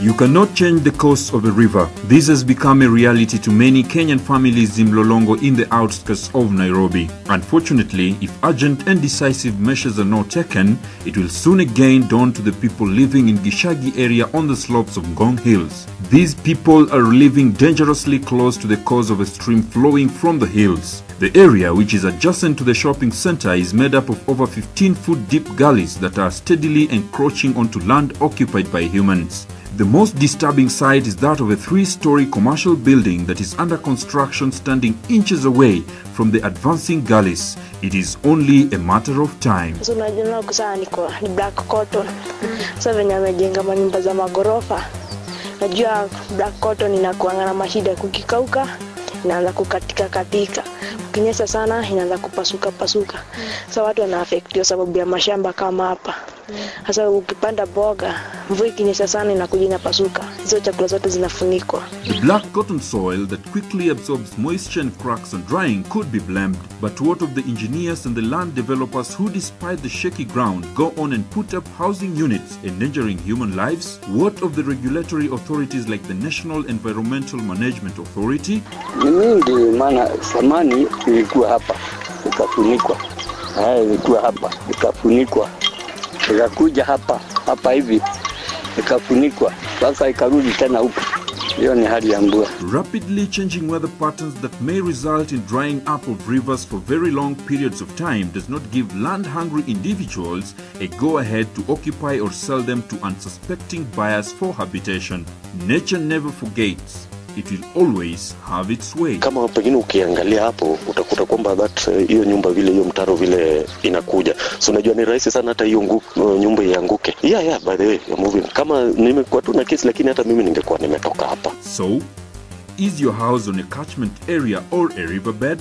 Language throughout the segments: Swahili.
You cannot change the course of a river. This has become a reality to many Kenyan families in Mlolongo in the outskirts of Nairobi. Unfortunately, if urgent and decisive measures are not taken, it will soon again dawn to the people living in Gishagi area on the slopes of Ngong Hills. These people are living dangerously close to the course of a stream flowing from the hills. The area, which is adjacent to the shopping center, is made up of over 15-foot deep gullies that are steadily encroaching onto land occupied by humans. The most disturbing sight is that of a 3-story commercial building that is under construction, standing inches away from the advancing gullies. It is only a matter of time. So unajua kusana ni black cotton. Sasa venye amejenga manyumba za magorofa. Najua black cotton inakuanga na mashida, kukikauka inaanza katika. Ukinyesha sana inaanza kupasuka. Sasa watu wana affectiwa sababu ya mashamba kama hapa. Sasa ukipanda boga, mvua ikinyesha sana inakuja inapasuka. Hizo chakula zote zinafunikwa. The black cotton soil that quickly absorbs moisture and cracks on drying could be blamed. But what of the engineers and the land developers who, despite the shaky ground, go on and put up housing units endangering human lives? What of the regulatory authorities like the National Environmental Management Authority? Ni mingi, maana samani ilikuwa hapa ikafunikwa. Ilikuwa hapa ikafunikwa. Ikakuja hapa hivi ikafunikwa, sasa ikarudi tena huko. Hiyo ni hali ya mvua. Rapidly changing weather patterns that may result in drying up of rivers for very long periods of time does not give land-hungry individuals a go-ahead to occupy or sell them to unsuspecting buyers for habitation. Nature never forgets. It will always have its way. Kama pengine ukiangalia hapo utakuta kwamba hiyo nyumba vile, hiyo mtaro vile inakuja. So unajua ni rahisi sana hata hiyo nyumba ianguke. Yeah, by the way, you're moving. Kama nimekuwa tu na kesi, lakini hata mimi ningekuwa nimetoka hapa. So, is your house on a catchment area or a riverbed?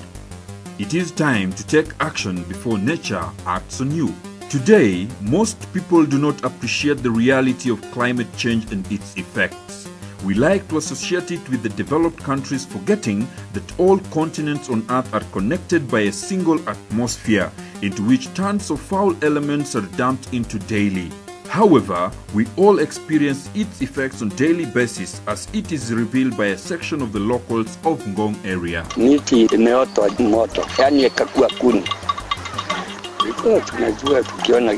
It is time to take action before nature acts on you. Today, most people do not appreciate the reality of climate change and its effects. We like to associate it with the developed countries, forgetting that all continents on Earth are connected by a single atmosphere into which tons of foul elements are dumped into daily. However, we all experience its effects on daily basis, as it is revealed by a section of the locals of Ngong area. Miti imeota moto, yani ikakuwa kuni. Tunajua tukiona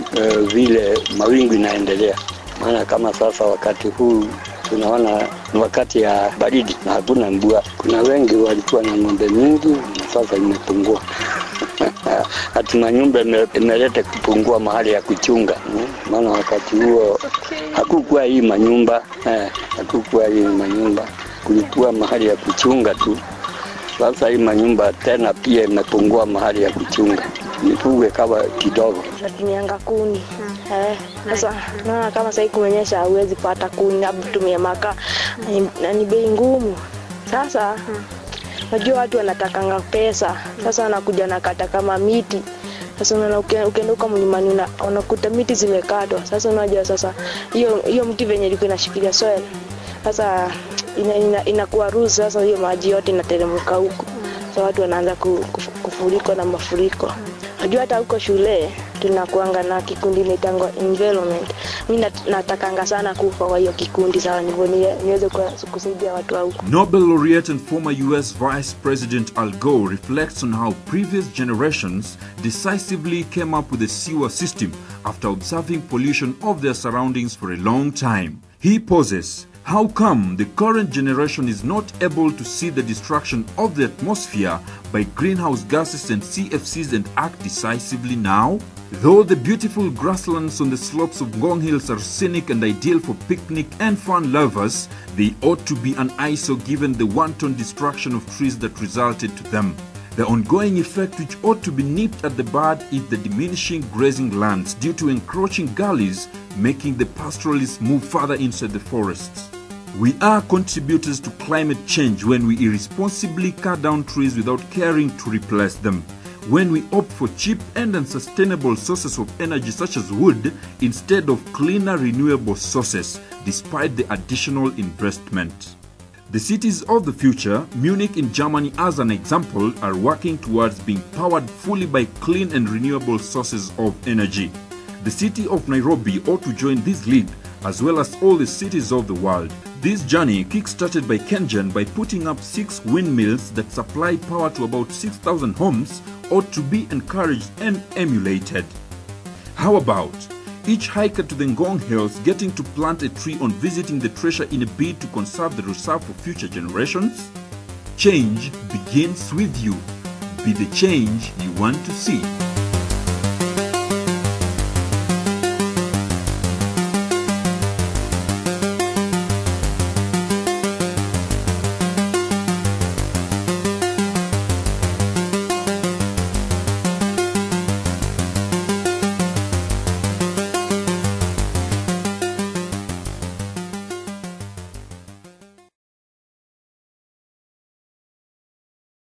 vile mawingu inaendelea. Maana kama sasa wakati huu tunaona ni wakati ya baridi na hakuna mvua. Kuna wengi walikuwa na ng'ombe mingi, sasa imepungua. Hata manyumba imeleta kupungua mahali ya kuchunga. Maana wakati huo hakukuwa hii manyumba, kulikuwa mahali ya kuchunga tu. Sasa hii manyumba tena pia imepungua mahali ya kuchunga. Nifuge kama kidogo. Natumianga kuni. Sasa naona kama sasa kumenyesha huwezi pata kuni, labda tumie makaa na ni bei ngumu. Sasa najua watu wanatakanga pesa. Sasa wanakuja na kata kama miti. Sasa unaona ukienda huko mlimani unakuta miti zimekatwa. Sasa unajua sasa hiyo mti venye ilikuwa inashikilia soil. Sasa inakuwa ruhusa, sasa hiyo maji yote inateremka huko. Sasa watu wanaanza kufurikwa na mafuriko. Najua hata huko shule tunakuanga na kikundi inaitwa environment. Mimi natakanga sana kufa kwa hiyo kikundi sawa niweze kusaidia watu huko. Nobel laureate and former US Vice President Al Gore reflects on how previous generations decisively came up with a sewer system after observing pollution of their surroundings for a long time. He poses, how come the current generation is not able to see the destruction of the atmosphere by greenhouse gases and CFCs and act decisively now? Though the beautiful grasslands on the slopes of Ngong Hills are scenic and ideal for picnic and fun lovers, they ought to be an eyesore given the wanton destruction of trees that resulted to them. The ongoing effect, which ought to be nipped at the bud, is the diminishing grazing lands due to encroaching gullies, making the pastoralists move further inside the forests. We are contributors to climate change when we irresponsibly cut down trees without caring to replace them. When we opt for cheap and unsustainable sources of energy such as wood instead of cleaner renewable sources, despite the additional investment. The cities of the future, Munich in Germany as an example, are working towards being powered fully by clean and renewable sources of energy. The city of Nairobi ought to join this league, as well as all the cities of the world. This journey kick-started by Kenyan by putting up 6 windmills that supply power to about 6,000 homes ought to be encouraged and emulated. How about each hiker to the Ngong Hills getting to plant a tree on visiting the treasure in a bid to conserve the reserve for future generations? Change begins with you. Be the change you want to see.